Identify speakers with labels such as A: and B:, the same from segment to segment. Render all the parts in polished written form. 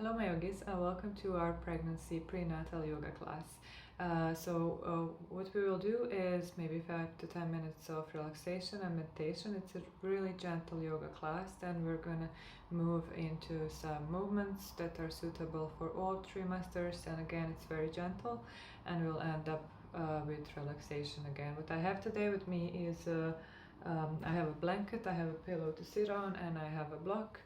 A: Hello my yogis, welcome to our pregnancy prenatal yoga class. What we will do is maybe 5 to 10 minutes of relaxation and meditation. It's a really gentle yoga class, then we're gonna move into some movements that are suitable for all trimesters, and again it's very gentle, and we'll end up with relaxation again. What I have today with me is I have a blanket, I have a pillow to sit on, and I have a block.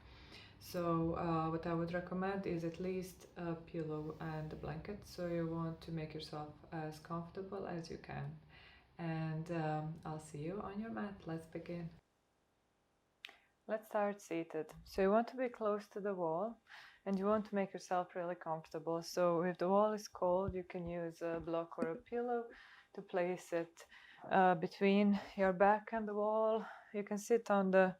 A: So what I would recommend is at least a pillow and a blanket, so you want to make yourself as comfortable as you can. And I'll see you on your mat. Let's begin. Let's start seated. So you want to be close to the wall and you want to make yourself really comfortable. So if the wall is cold, you can use a block or a pillow to place it between your back and the wall. You can sit on the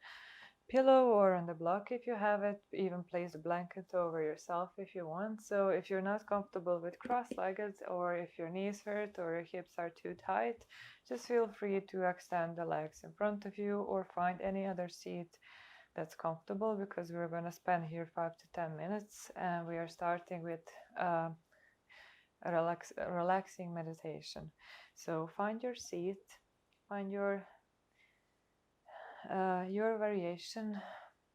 A: pillow or on the block if you have it. Even place a blanket over yourself if you want. So if you're not comfortable with cross-legged, or if your knees hurt or your hips are too tight, just feel free to extend the legs in front of you or find any other seat that's comfortable, because we're going to spend here 5 to 10 minutes and we are starting with a relaxing meditation. So find your seat, find your variation,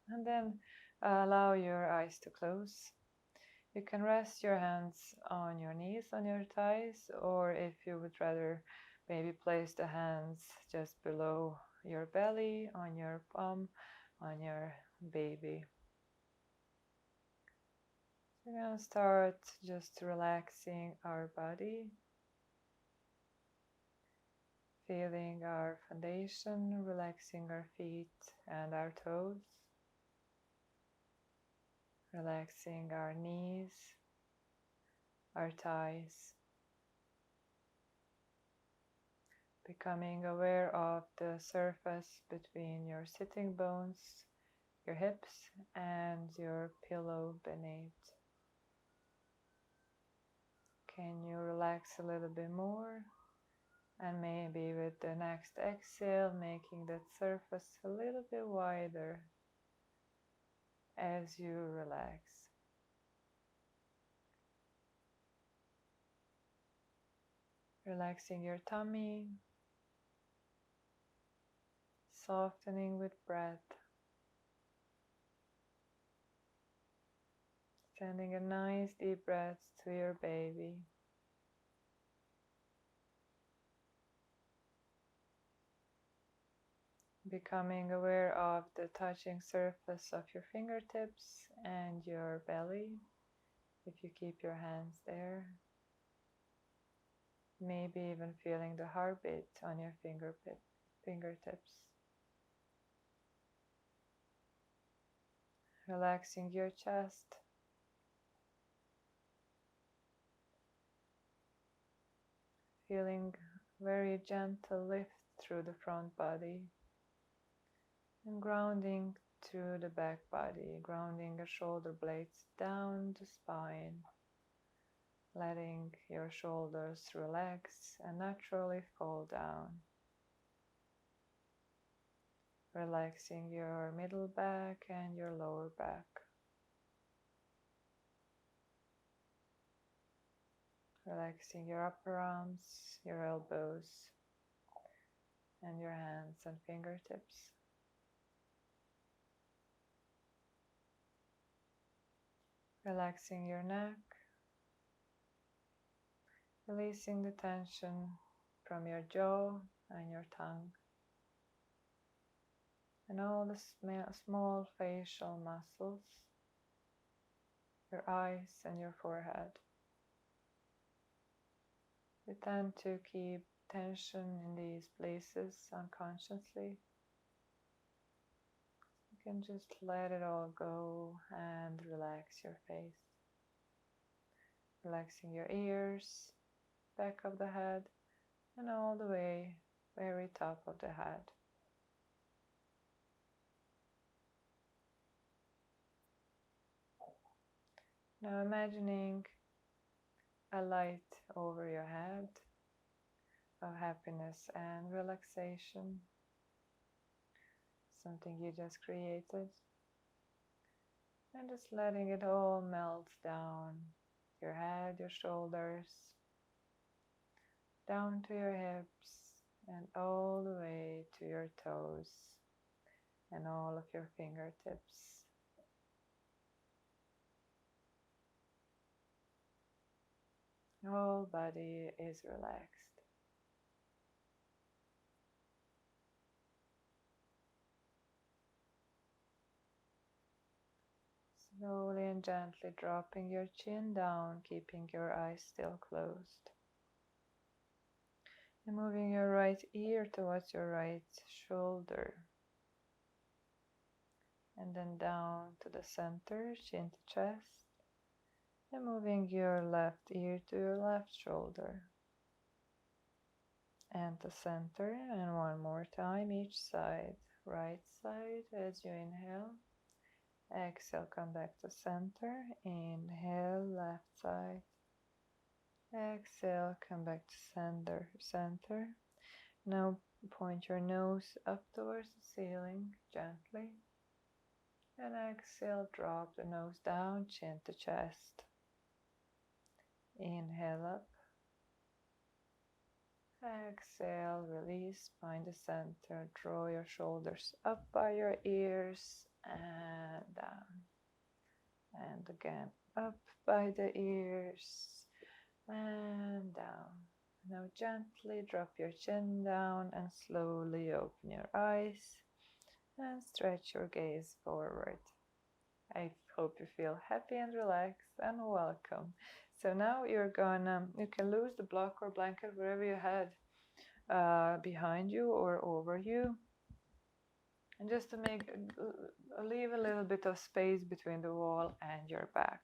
A: and then allow your eyes to close. You can rest your hands on your knees, on your thighs, or if you would rather, maybe place the hands just below your belly, on your palm, on your baby. We're going to start just relaxing our body, feeling our foundation, relaxing our feet and our toes. Relaxing our knees, our thighs, becoming aware of the surface between your sitting bones, your hips, and your pillow beneath. Can you relax a little bit more? And maybe with the next exhale, making that surface a little bit wider as you relax. Relaxing your tummy, softening with breath, sending a nice deep breath to your baby. Becoming aware of the touching surface of your fingertips and your belly, if you keep your hands there. Maybe even feeling the heartbeat on your fingertips. Relaxing your chest. Feeling very gentle lift through the front body. And grounding through the back body, grounding the shoulder blades down the spine. Letting your shoulders relax and naturally fall down. Relaxing your middle back and your lower back. Relaxing your upper arms, your elbows, and your hands and fingertips. Relaxing your neck. Releasing the tension from your jaw and your tongue. And all the small facial muscles, your eyes and your forehead. We tend to keep tension in these places unconsciously. You can just let it all go and relax your face. Relaxing your ears, back of the head, and all the way very top of the head. Now imagining a light over your head of happiness and relaxation, something you just created. And just letting it all melt down your head, your shoulders, down to your hips, and all the way to your toes and all of your fingertips. Whole body is relaxed. Slowly and gently dropping your chin down, keeping your eyes still closed. And moving your right ear towards your right shoulder. And then down to the center, chin to chest. And moving your left ear to your left shoulder. And the center, and one more time each side. Right side as you inhale. Exhale, come back to center. Inhale, left side. Exhale, come back to center. Now point your nose up towards the ceiling gently. And exhale, drop the nose down, chin to chest. Inhale up. Exhale, release, find the center, draw your shoulders up by your ears and down. And again, up by the ears and down. Now gently drop your chin down and slowly open your eyes and stretch your gaze forward. I hope you feel happy and relaxed and welcome. So now you can lose the block or blanket wherever you had behind you or over you. And just to leave a little bit of space between the wall and your back.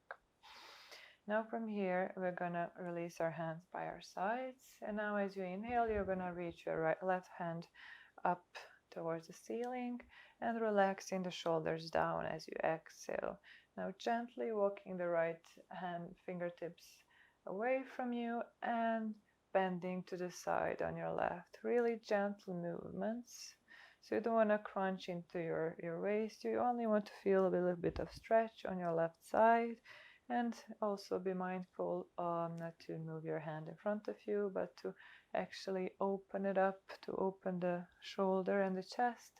A: Now from here, we're gonna release our hands by our sides. And now as you inhale, you're gonna reach your left hand up towards the ceiling and relaxing the shoulders down as you exhale. Now gently walking the right hand fingertips away from you and bending to the side on your left. Really gentle movements. So you don't want to crunch into your waist. You only want to feel a little bit of stretch on your left side. And also be mindful not to move your hand in front of you, but to actually open it up, to open the shoulder and the chest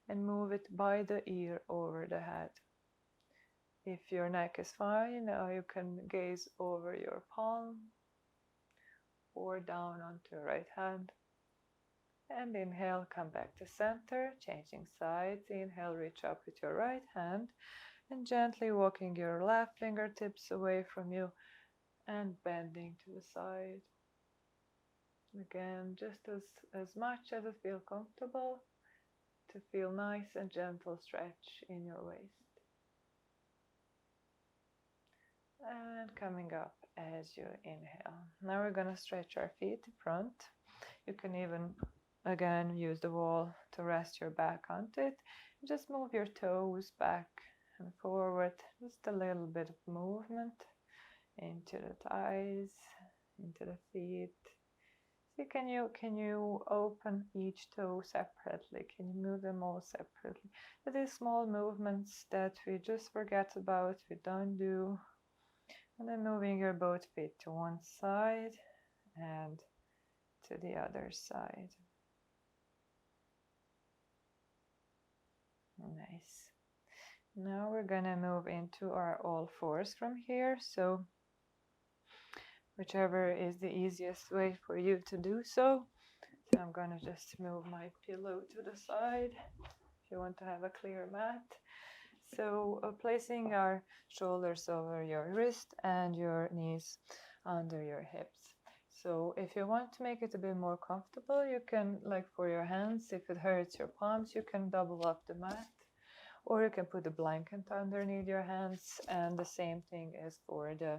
A: and move it by the ear over the head. If your neck is fine, now you can gaze over your palm or down onto your right hand. And inhale, come back to center, changing sides. Inhale, reach up with your right hand and gently walking your left fingertips away from you and bending to the side. Again, just as much as you feel comfortable, to feel nice and gentle stretch in your waist. And coming up as you inhale. Now we're going to stretch our feet in front. You can even, again, use the wall to rest your back onto it. Just move your toes back and forward, just a little bit of movement into the thighs, into the feet. So can you open each toe separately? Can you move them all separately? So these small movements that we just forget about, we don't do. And then moving your both feet to one side and to the other side. Nice. Now we're gonna move into our all fours from here. So whichever is the easiest way for you to do so. So I'm gonna just move my pillow to the side if you want to have a clear mat. So placing our shoulders over your wrist and your knees under your hips. So if you want to make it a bit more comfortable, you can, like for your hands, if it hurts your palms, you can double up the mat. Or you can put a blanket underneath your hands, and the same thing is for the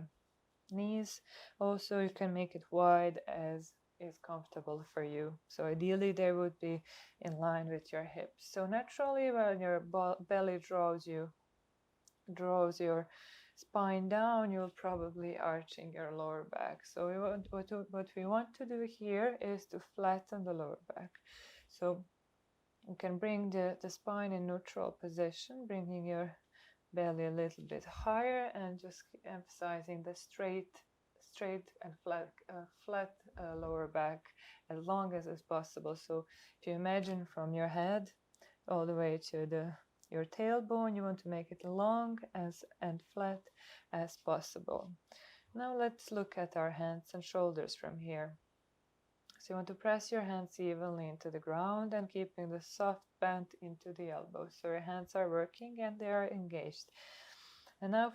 A: knees. Also, you can make it wide as is comfortable for you. So ideally they would be in line with your hips. So naturally when your belly draws your spine down, you'll probably arching your lower back. So what we want to do here is to flatten the lower back. So you can bring the spine in neutral position, bringing your belly a little bit higher, and just emphasizing the straight and flat lower back as long as is possible. So if you imagine from your head all the way to your tailbone, you want to make it long and flat as possible. Now let's look at our hands and shoulders from here. So you want to press your hands evenly into the ground and keeping the soft bend into the elbows. So your hands are working and they are engaged. And now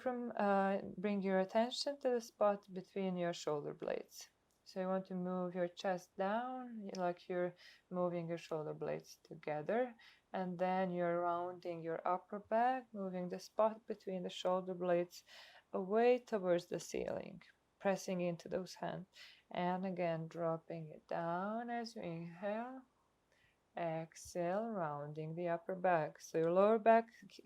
A: bring your attention to the spot between your shoulder blades. So you want to move your chest down like you're moving your shoulder blades together. And then you're rounding your upper back, moving the spot between the shoulder blades away towards the ceiling, pressing into those hands. And again, dropping it down as you inhale. Exhale, rounding the upper back. So your lower back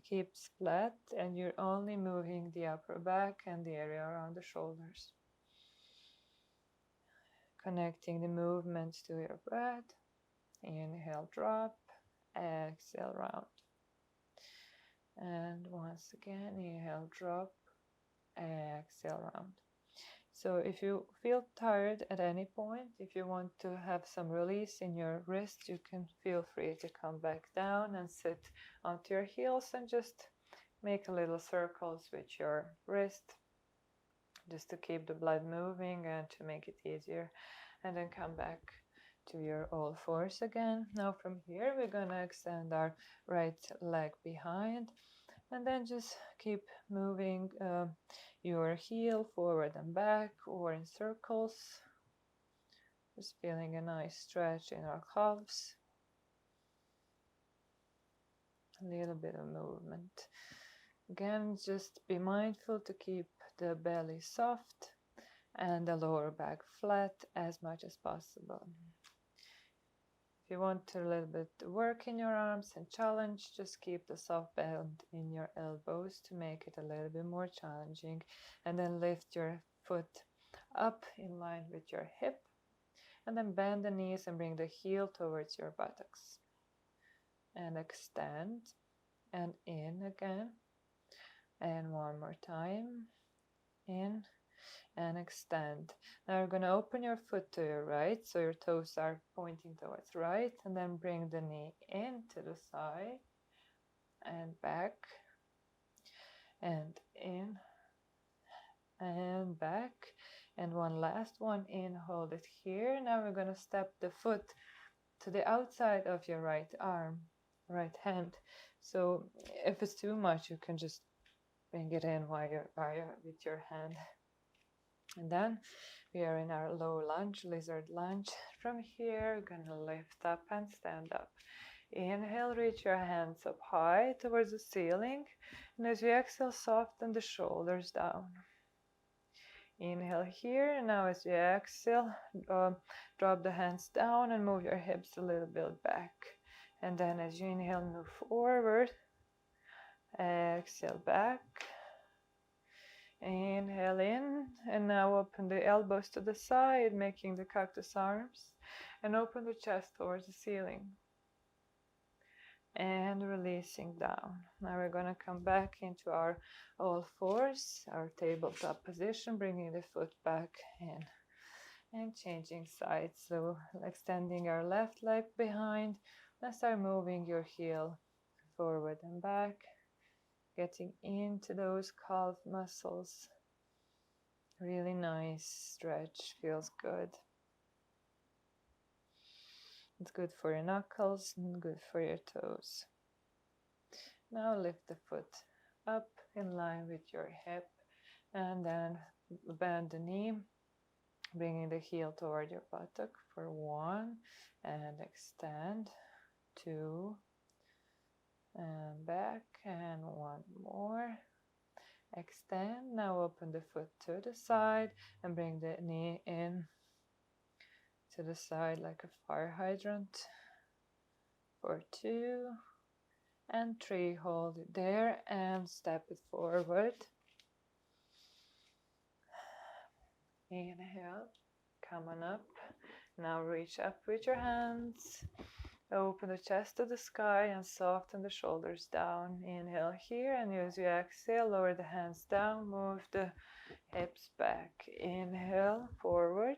A: keeps flat and you're only moving the upper back and the area around the shoulders. Connecting the movements to your breath. Inhale, drop. Exhale, round. And once again, inhale, drop. Exhale, round. So if you feel tired at any point, if you want to have some release in your wrist, you can feel free to come back down and sit onto your heels and just make a little circles with your wrist, just to keep the blood moving and to make it easier. And then come back to your all fours again. Now from here, we're gonna extend our right leg behind. And then just keep moving your heel forward and back or in circles. Just feeling a nice stretch in our calves. A little bit of movement. Again, just be mindful to keep the belly soft and the lower back flat as much as possible. If you want to a little bit work in your arms and challenge, just keep the soft bend in your elbows to make it a little bit more challenging. And then lift your foot up in line with your hip. And then bend the knees and bring the heel towards your buttocks. And extend and in again. And one more time. In and extend. Now you're going to open your foot to your right, so your toes are pointing towards right, and then bring the knee into the side and back and in and back, and one last one in, hold it here. Now we're going to step the foot to the outside of your right arm, right hand. So if it's too much, you can just bring it in while you're with your hand. And then we are in our low lunge, lizard lunge. From here, we're gonna lift up and stand up. Inhale, reach your hands up high towards the ceiling. And as you exhale, soften the shoulders down. Inhale here. And now as you exhale, drop the hands down and move your hips a little bit back. And then as you inhale, move forward. Exhale back. Inhale in, and now open the elbows to the side, making the cactus arms, and open the chest towards the ceiling. And releasing down. Now we're going to come back into our all fours, our tabletop position, bringing the foot back in and changing sides. So extending our left leg behind, and start moving your heel forward and back. Getting into those calf muscles. Really nice stretch, feels good. It's good for your knuckles and good for your toes. Now lift the foot up in line with your hip and then bend the knee, bringing the heel toward your buttock for 1 and extend, 2 and back, and 1 more. Extend. Now open the foot to the side and bring the knee in to the side like a fire hydrant for 2 and 3. Hold it there and step it forward. Inhale, come on up. Now reach up with your hands Open the chest to the sky and soften the shoulders down. Inhale here, and use your exhale, lower the hands down, move the hips back. Inhale, forward.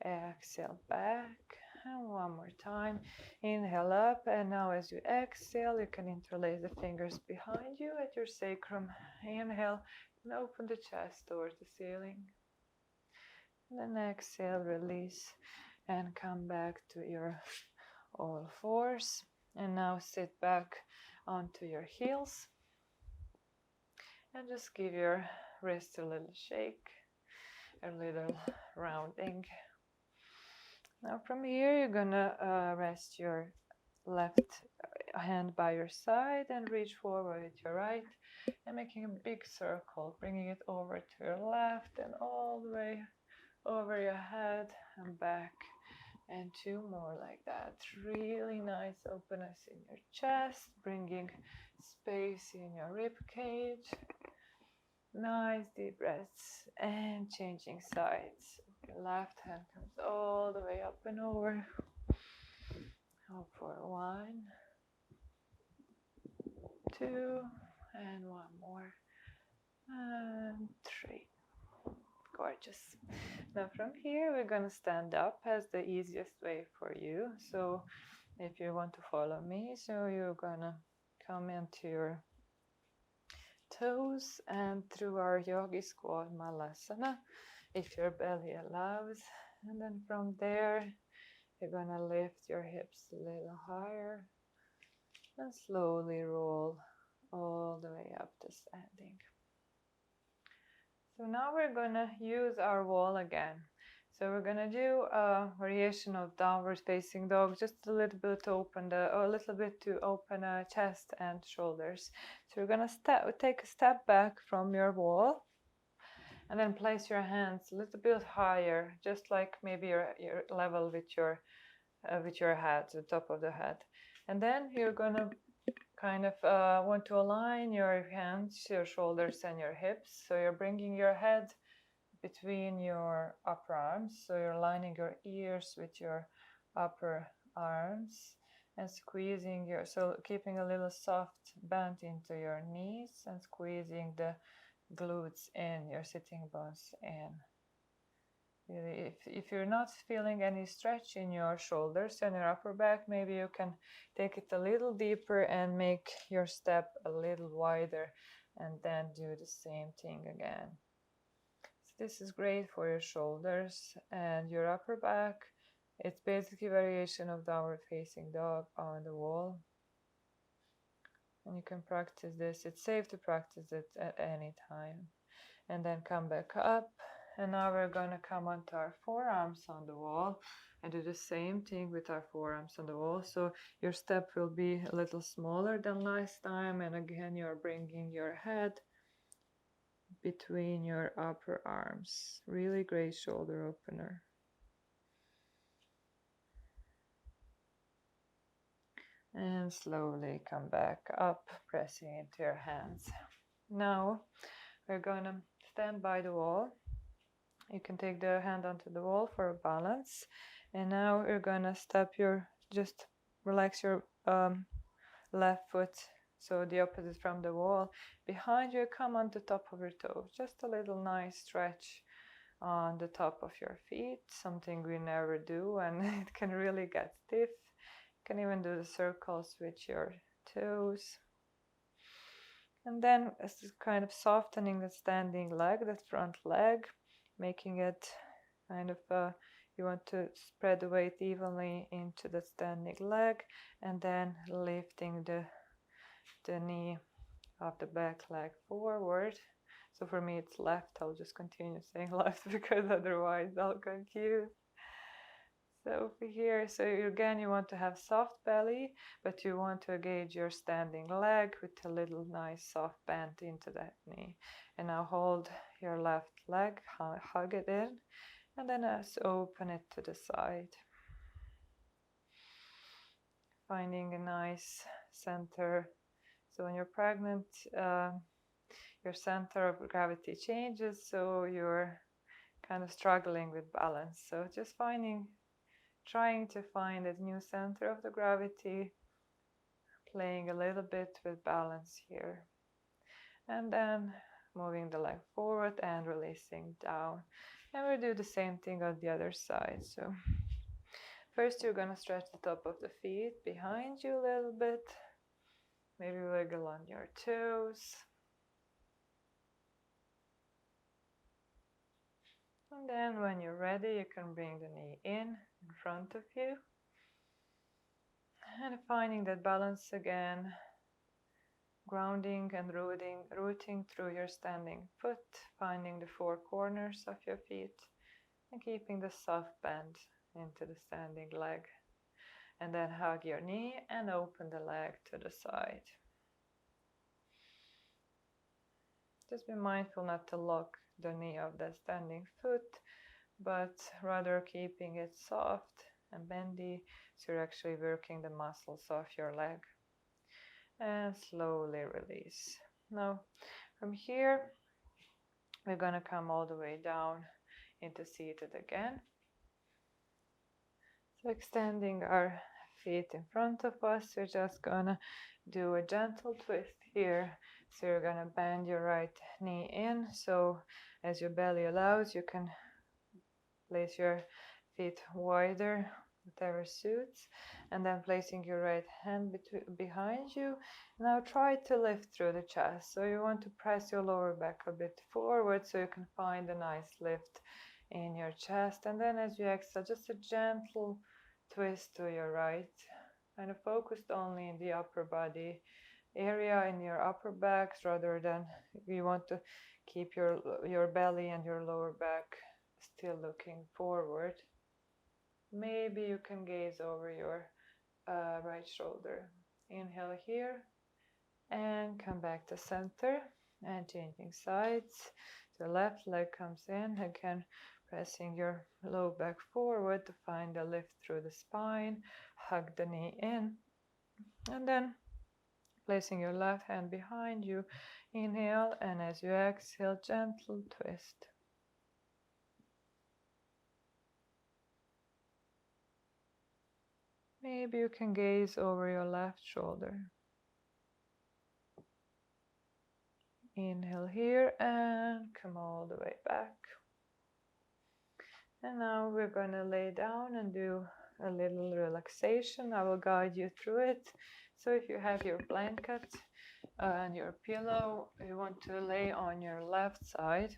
A: Exhale, back. And one more time. Inhale up, and now as you exhale, you can interlace the fingers behind you at your sacrum. Inhale, and open the chest towards the ceiling. And then exhale, release, and come back to your all fours. And now sit back onto your heels. And just give your wrist a little shake, a little rounding. Now from here, you're gonna rest your left hand by your side and reach forward with your right and making a big circle, bringing it over to your left and all the way over your head and back. And two more like that. Really nice openness in your chest, bringing space in your rib cage. Nice deep breaths and changing sides. Your left hand comes all the way up and over. Up for 1, 2, and one more, and 3. Gorgeous. Now from here we're going to stand up as the easiest way for you. So if you want to follow me, so you're going to come into your toes and through our yogi squat malasana, if your belly allows. And then from there you're going to lift your hips a little higher and slowly roll all the way up to standing. So now we're going to use our wall again. So we're going to do a variation of downward facing dog, just a little bit to open chest and shoulders. So we're going to take a step back from your wall and then place your hands a little bit higher, just like maybe your level with your head, the top of the head. And then you're going to kind of want to align your hands, your shoulders and your hips. So you're bringing your head between your upper arms. So you're aligning your ears with your upper arms and squeezing so keeping a little soft bend into your knees and squeezing the glutes in, your sitting bones in. If you're not feeling any stretch in your shoulders and your upper back, maybe you can take it a little deeper and make your step a little wider and then do the same thing again. So this is great for your shoulders and your upper back. It's basically a variation of downward facing dog on the wall. And you can practice this. It's safe to practice it at any time. And then come back up. And now we're going to come onto our forearms on the wall and do the same thing with our forearms on the wall. So your step will be a little smaller than last time. And again, you're bringing your head between your upper arms. Really great shoulder opener. And slowly come back up, pressing into your hands. Now we're going to stand by the wall. You can take the hand onto the wall for a balance. And now you're going to just relax your left foot, so the opposite from the wall. Behind you, come on the top of your toe. Just a little nice stretch on the top of your feet, something we never do, and it can really get stiff. You can even do the circles with your toes. And then it's kind of softening the standing leg, that front leg, making it kind of, you want to spread the weight evenly into the standing leg and then lifting the knee of the back leg forward. So for me it's left, I'll just continue saying left because otherwise I'll confuse. So over here, so again you want to have soft belly, but you want to engage your standing leg with a little nice soft bend into that knee. And now hold your left leg, hug it in, and then open it to the side. Finding a nice center. So when you're pregnant, your center of gravity changes, so you're kind of struggling with balance. So just trying to find a new center of the gravity, playing a little bit with balance here. And then moving the leg forward and releasing down. And we'll do the same thing on the other side. So first you're gonna stretch the top of the feet behind you a little bit. Maybe wiggle on your toes. And then when you're ready, you can bring the knee in front of you. And finding that balance again, grounding and rooting through your standing foot, finding the four corners of your feet, and keeping the soft bend into the standing leg. And then hug your knee and open the leg to the side. Just be mindful not to lock the knee of the standing foot, but rather keeping it soft and bendy, so you're actually working the muscles of your leg. And slowly release. Now, from here, we're gonna come all the way down into seated again. So extending our feet in front of us, we're just gonna do a gentle twist here. So you're gonna bend your right knee in, so as your belly allows, you can place your feet wider, whatever suits, and then placing your right hand behind you. Now try to lift through the chest. So you want to press your lower back a bit forward so you can find a nice lift in your chest. And then as you exhale, just a gentle twist to your right, kind of focused only in the upper body area, in your upper back, rather than you want to keep your belly and your lower back still looking forward. Maybe you can gaze over your right shoulder. Inhale here and come back to center and changing sides. The left leg comes in, again pressing your low back forward to find a lift through the spine. Hug the knee in and then placing your left hand behind you. Inhale, and as you exhale, gentle twist. Maybe you can gaze over your left shoulder. Inhale here and come all the way back. And now we're going to lay down and do a little relaxation. I will guide you through it. So if you have your blanket and your pillow, you want to lay on your left side.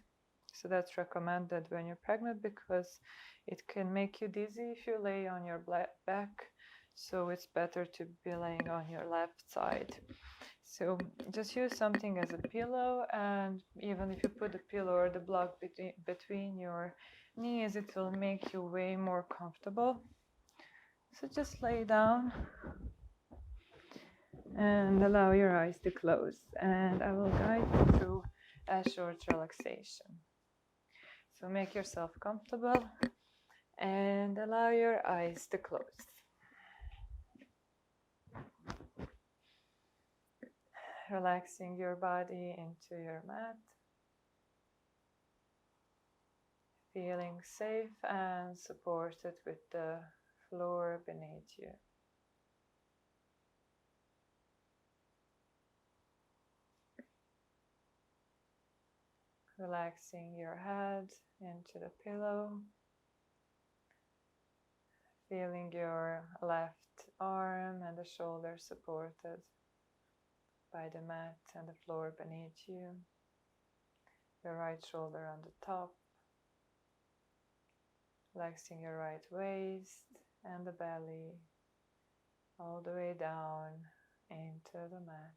A: So that's recommended when you're pregnant because it can make you dizzy if you lay on your back. So it's better to be laying on your left side. So just use something as a pillow, and even if you put the pillow or the block between your knees, it will make you way more comfortable. So just lay down and allow your eyes to close, and I will guide you through a short relaxation. So make yourself comfortable and allow your eyes to close. Relaxing your body into your mat. Feeling safe and supported with the floor beneath you. Relaxing your head into the pillow. Feeling your left arm and the shoulder supported by the mat and the floor beneath you. Your right shoulder on the top. Relaxing your right waist and the belly all the way down into the mat.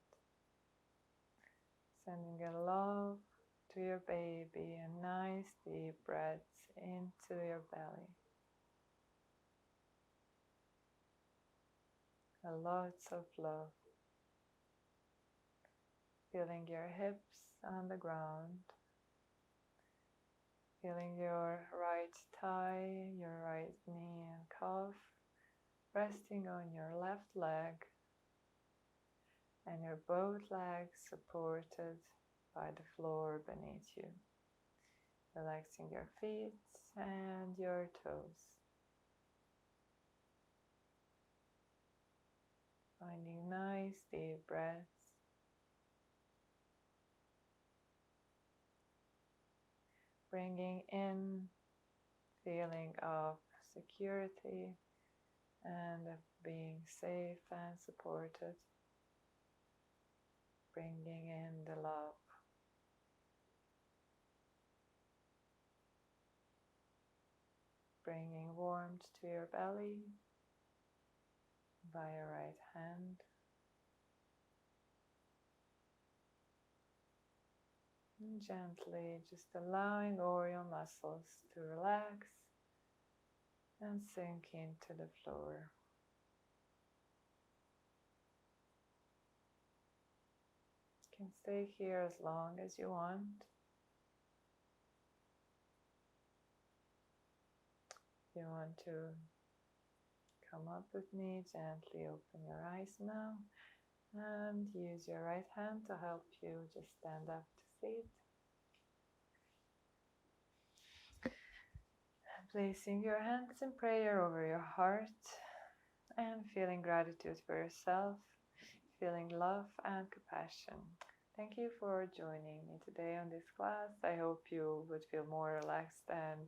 A: Sending a love to your baby and nice deep breaths into your belly. Lots of love. Feeling your hips on the ground. Feeling your right thigh, your right knee and calf resting on your left leg, and your both legs supported by the floor beneath you. Relaxing your feet and your toes. Finding nice deep breaths. Bringing in feeling of security and of being safe and supported. Bringing in the love. Bringing warmth to your belly by your right hand. And gently just allowing all your muscles to relax and sink into the floor. You can stay here as long as you want. If you want to come up with me, gently open your eyes now and use your right hand to help you just stand up to seat. Placing your hands in prayer over your heart and feeling gratitude for yourself, feeling love and compassion. Thank you for joining me today on this class. I hope you would feel more relaxed and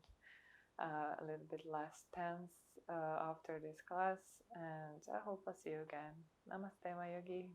A: a little bit less tense after this class, and I hope I'll see you again. Namaste, my yogi.